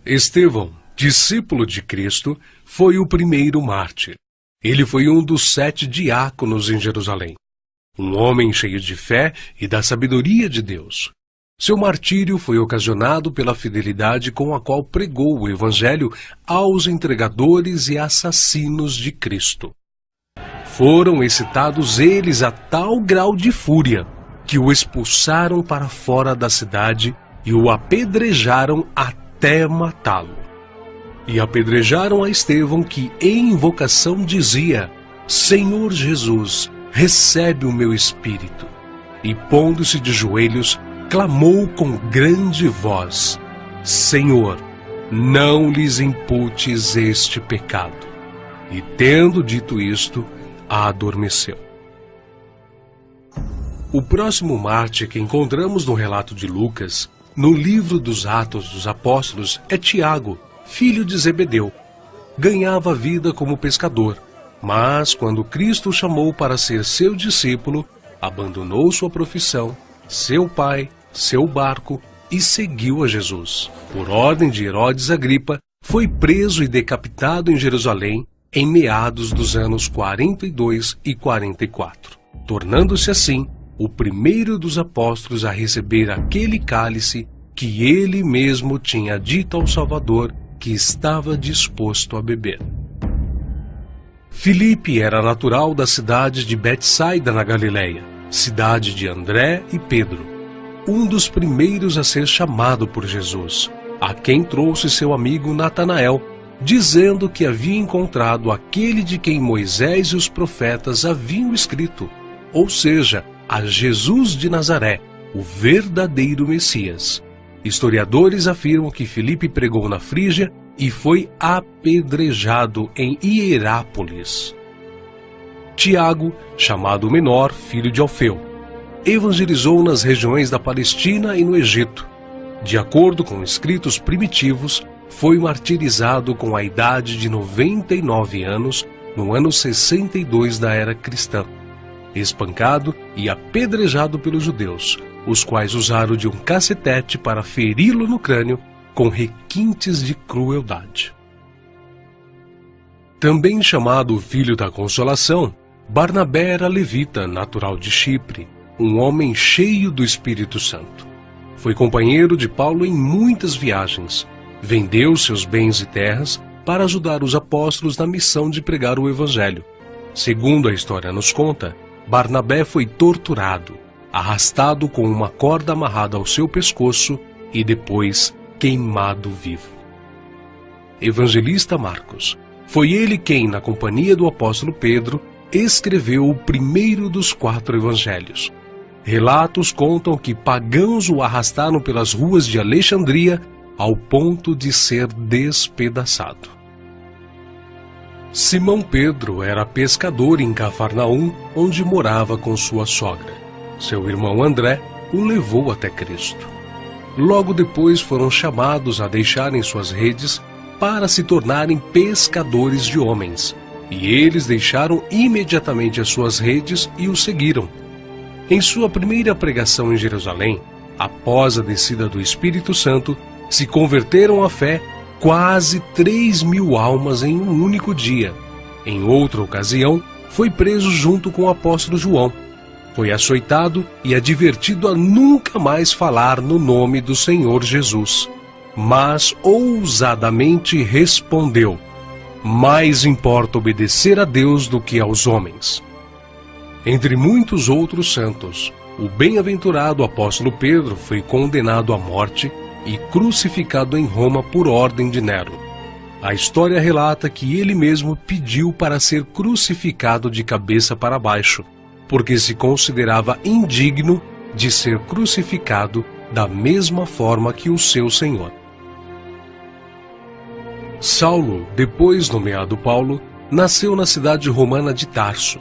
Estevão, discípulo de Cristo, foi o primeiro mártir. Ele foi um dos 7 diáconos em Jerusalém. Um homem cheio de fé e da sabedoria de Deus. Seu martírio foi ocasionado pela fidelidade com a qual pregou o Evangelho aos entregadores e assassinos de Cristo. Foram excitados eles a tal grau de fúria que o expulsaram para fora da cidade e o apedrejaram até matá-lo. E apedrejaram a Estevão, que em invocação dizia: Senhor Jesus, recebe o meu espírito. E pondo-se de joelhos, clamou com grande voz: Senhor, não lhes imputes este pecado. E tendo dito isto, adormeceu. O próximo mártir que encontramos no relato de Lucas, no livro dos Atos dos Apóstolos, é Tiago, filho de Zebedeu. Ganhava vida como pescador, mas quando Cristo o chamou para ser seu discípulo, abandonou sua profissão, seu pai, seu barco e seguiu a Jesus. Por ordem de Herodes Agripa, foi preso e decapitado em Jerusalém em meados dos anos 42 e 44, tornando-se assim o primeiro dos apóstolos a receber aquele cálice que ele mesmo tinha dito ao Salvador que estava disposto a beber. Filipe era natural da cidade de Betsaida, na Galileia, cidade de André e Pedro, um dos primeiros a ser chamado por Jesus, a quem trouxe seu amigo Natanael, dizendo que havia encontrado aquele de quem Moisés e os profetas haviam escrito, ou seja, a Jesus de Nazaré, o verdadeiro Messias. Historiadores afirmam que Filipe pregou na Frígia e foi apedrejado em Hierápolis. Tiago, chamado Menor, filho de Alfeu, evangelizou nas regiões da Palestina e no Egito. De acordo com escritos primitivos, foi martirizado com a idade de 99 anos, no ano 62 da era cristã, espancado e apedrejado pelos judeus, os quais usaram de um cacetete para feri-lo no crânio com requintes de crueldade. Também chamado Filho da Consolação, Barnabé era levita, natural de Chipre, um homem cheio do Espírito Santo. Foi companheiro de Paulo em muitas viagens, vendeu seus bens e terras para ajudar os apóstolos na missão de pregar o Evangelho. Segundo a história nos conta, Barnabé foi torturado, arrastado com uma corda amarrada ao seu pescoço e depois queimado vivo. Evangelista Marcos. Foi ele quem, na companhia do apóstolo Pedro, escreveu o primeiro dos 4 evangelhos. Relatos contam que pagãos o arrastaram pelas ruas de Alexandria ao ponto de ser despedaçado. Simão Pedro era pescador em Cafarnaum, onde morava com sua sogra. Seu irmão André o levou até Cristo. Logo depois foram chamados a deixarem suas redes para se tornarem pescadores de homens, e eles deixaram imediatamente as suas redes e o seguiram. Em sua primeira pregação em Jerusalém, após a descida do Espírito Santo, se converteram à fé quase 3.000 almas em um único dia. Em outra ocasião, foi preso junto com o apóstolo João. Foi açoitado e advertido a nunca mais falar no nome do Senhor Jesus. Mas ousadamente respondeu: mais importa obedecer a Deus do que aos homens. Entre muitos outros santos, o bem-aventurado apóstolo Pedro foi condenado à morte e crucificado em Roma por ordem de Nero. A história relata que ele mesmo pediu para ser crucificado de cabeça para baixo, porque se considerava indigno de ser crucificado da mesma forma que o seu Senhor. Saulo, depois nomeado Paulo, nasceu na cidade romana de Tarso.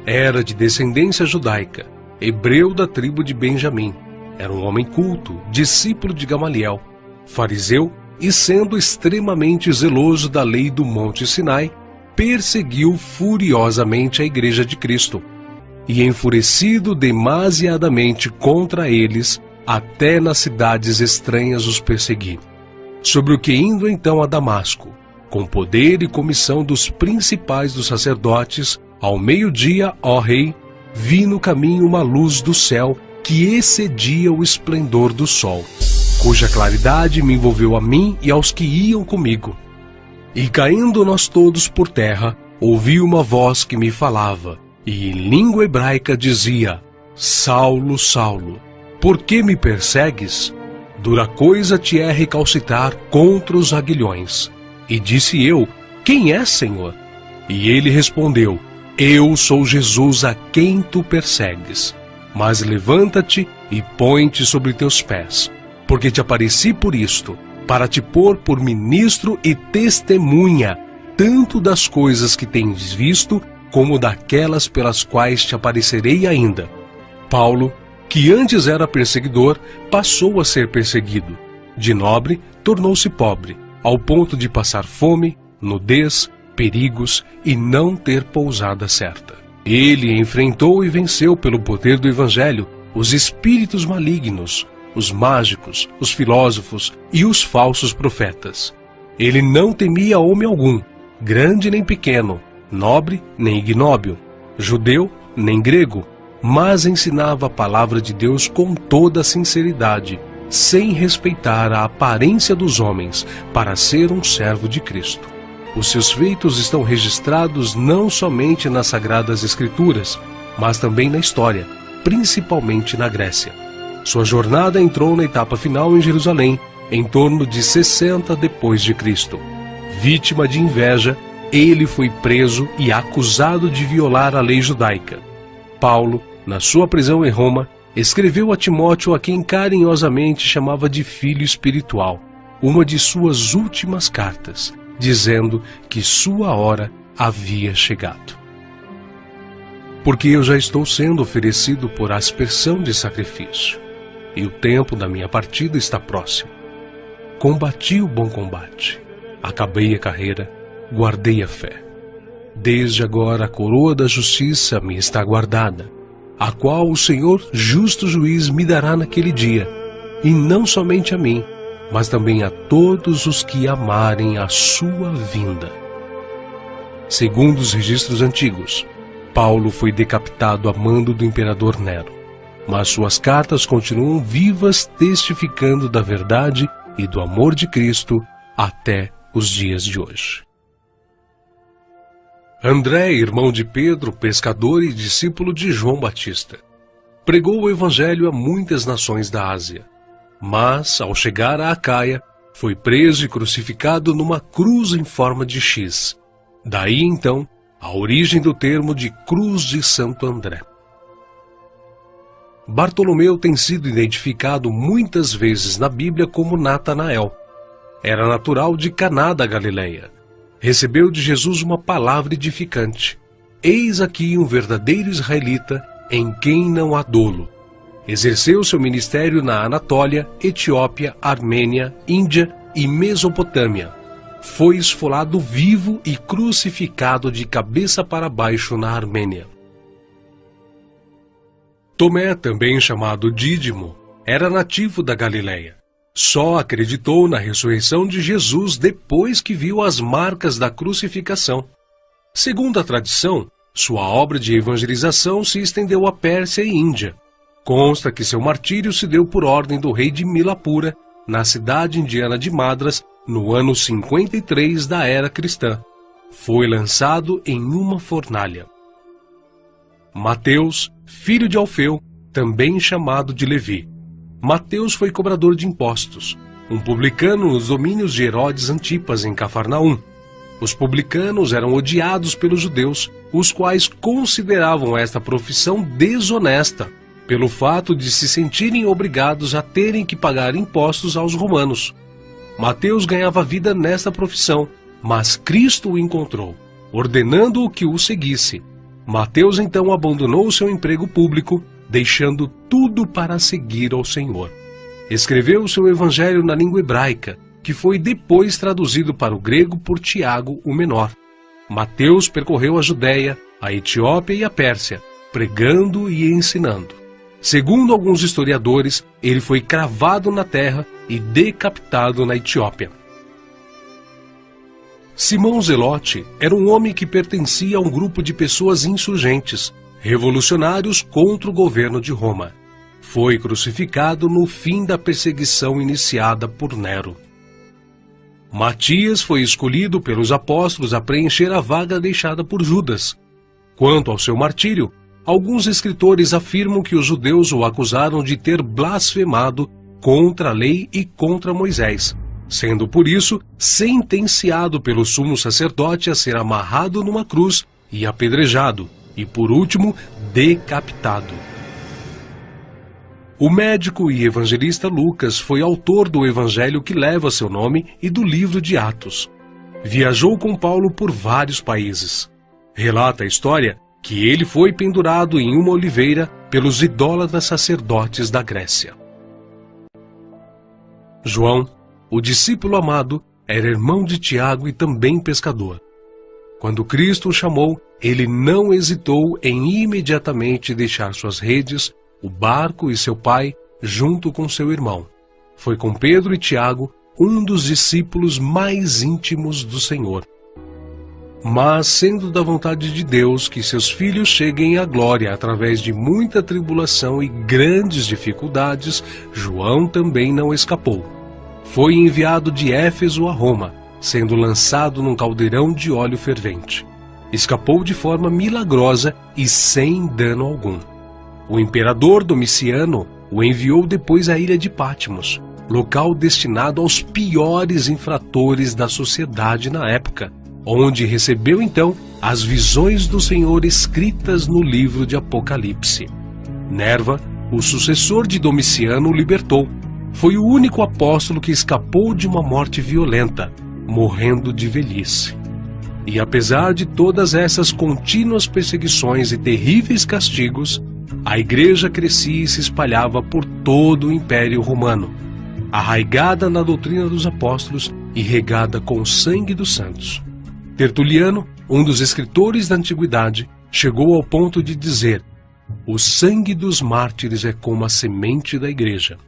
Era de descendência judaica, hebreu da tribo de Benjamim. Era um homem culto, discípulo de Gamaliel, fariseu e, sendo extremamente zeloso da lei do Monte Sinai, perseguiu furiosamente a Igreja de Cristo e, enfurecido demasiadamente contra eles, até nas cidades estranhas os perseguiu. sobre o que indo então a Damasco, com poder e comissão dos principais dos sacerdotes, ao meio-dia, ó rei, vi no caminho uma luz do céu que excedia o esplendor do sol, cuja claridade me envolveu a mim e aos que iam comigo. E caindo nós todos por terra, ouvi uma voz que me falava, e em língua hebraica dizia: Saulo, Saulo, por que me persegues? Dura coisa te é recalcitrar contra os aguilhões. E disse eu: Quem é, Senhor? E ele respondeu: Eu sou Jesus a quem tu persegues. Mas levanta-te e põe-te sobre teus pés, porque te apareci por isto, para te pôr por ministro e testemunha, tanto das coisas que tens visto, como daquelas pelas quais te aparecerei ainda. Paulo, que antes era perseguidor, passou a ser perseguido. De nobre, tornou-se pobre, ao ponto de passar fome, nudez, perigos e não ter pousada certa. Ele enfrentou e venceu pelo poder do Evangelho os espíritos malignos, os mágicos, os filósofos e os falsos profetas. Ele não temia homem algum, grande nem pequeno, nobre nem ignóbil, judeu nem grego, mas ensinava a palavra de Deus com toda a sinceridade, sem respeitar a aparência dos homens, para ser um servo de Cristo. Os seus feitos estão registrados não somente nas Sagradas Escrituras, mas também na história, principalmente na Grécia. Sua jornada entrou na etapa final em Jerusalém, em torno de 60 depois de Cristo. Vítima de inveja, ele foi preso e acusado de violar a lei judaica. Paulo, na sua prisão em Roma, escreveu a Timóteo, a quem carinhosamente chamava de filho espiritual, uma de suas últimas cartas, dizendo que sua hora havia chegado. Porque eu já estou sendo oferecido por aspersão de sacrifício, e o tempo da minha partida está próximo. Combati o bom combate, acabei a carreira, guardei a fé. Desde agora a coroa da justiça me está guardada, a qual o Senhor, justo juiz, me dará naquele dia, e não somente a mim, mas também a todos os que amarem a sua vinda. Segundo os registros antigos, Paulo foi decapitado a mando do imperador Nero, mas suas cartas continuam vivas, testificando da verdade e do amor de Cristo até os dias de hoje. André, irmão de Pedro, pescador e discípulo de João Batista, pregou o Evangelho a muitas nações da Ásia, mas, ao chegar a Acaia, foi preso e crucificado numa cruz em forma de X. Daí, então, a origem do termo de Cruz de Santo André. Bartolomeu tem sido identificado muitas vezes na Bíblia como Natanael. Era natural de Caná da Galileia. Recebeu de Jesus uma palavra edificante. Eis aqui um verdadeiro israelita, em quem não há dolo. Exerceu seu ministério na Anatólia, Etiópia, Armênia, Índia e Mesopotâmia. Foi esfolado vivo e crucificado de cabeça para baixo na Armênia. Tomé, também chamado Dídimo, era nativo da Galileia. Só acreditou na ressurreição de Jesus depois que viu as marcas da crucificação. Segundo a tradição, sua obra de evangelização se estendeu à Pérsia e Índia. Consta que seu martírio se deu por ordem do rei de Milapura, na cidade indiana de Madras, no ano 53 da era cristã. Foi lançado em uma fornalha. Mateus, filho de Alfeu, também chamado de Levi. Mateus foi cobrador de impostos, um publicano nos domínios de Herodes Antipas, em Cafarnaum. Os publicanos eram odiados pelos judeus, os quais consideravam esta profissão desonesta, pelo fato de se sentirem obrigados a terem que pagar impostos aos romanos. Mateus ganhava vida nesta profissão, mas Cristo o encontrou, ordenando-o que o seguisse. Mateus então abandonou seu emprego público, deixando tudo para seguir ao Senhor. Escreveu seu evangelho na língua hebraica, que foi depois traduzido para o grego por Tiago o Menor. Mateus percorreu a Judéia, a Etiópia e a Pérsia, pregando e ensinando. Segundo alguns historiadores, ele foi cravado na terra e decapitado na Etiópia. Simão Zelote era um homem que pertencia a um grupo de pessoas insurgentes, revolucionários contra o governo de Roma. Foi crucificado no fim da perseguição iniciada por Nero. Matias foi escolhido pelos apóstolos a preencher a vaga deixada por Judas. Quanto ao seu martírio, alguns escritores afirmam que os judeus o acusaram de ter blasfemado contra a lei e contra Moisés, sendo por isso sentenciado pelo sumo sacerdote a ser amarrado numa cruz e apedrejado, e por último, decapitado. O médico e evangelista Lucas foi autor do evangelho que leva seu nome e do livro de Atos. Viajou com Paulo por vários países. Relata a história que ele foi pendurado em uma oliveira pelos idólatras sacerdotes da Grécia. João, o discípulo amado, era irmão de Tiago e também pescador. Quando Cristo o chamou, ele não hesitou em imediatamente deixar suas redes, o barco e seu pai, junto com seu irmão. Foi com Pedro e Tiago, um dos discípulos mais íntimos do Senhor. Mas, sendo da vontade de Deus que seus filhos cheguem à glória através de muita tribulação e grandes dificuldades, João também não escapou. Foi enviado de Éfeso a Roma, sendo lançado num caldeirão de óleo fervente. Escapou de forma milagrosa e sem dano algum. O imperador Domiciano o enviou depois à ilha de Patmos, local destinado aos piores infratores da sociedade na época, onde recebeu então as visões do Senhor escritas no livro de Apocalipse. Nerva, o sucessor de Domiciano, o libertou. Foi o único apóstolo que escapou de uma morte violenta, morrendo de velhice. E apesar de todas essas contínuas perseguições e terríveis castigos, a igreja crescia e se espalhava por todo o Império Romano, arraigada na doutrina dos apóstolos e regada com o sangue dos santos. Tertuliano, um dos escritores da antiguidade, chegou ao ponto de dizer: "O sangue dos mártires é como a semente da igreja."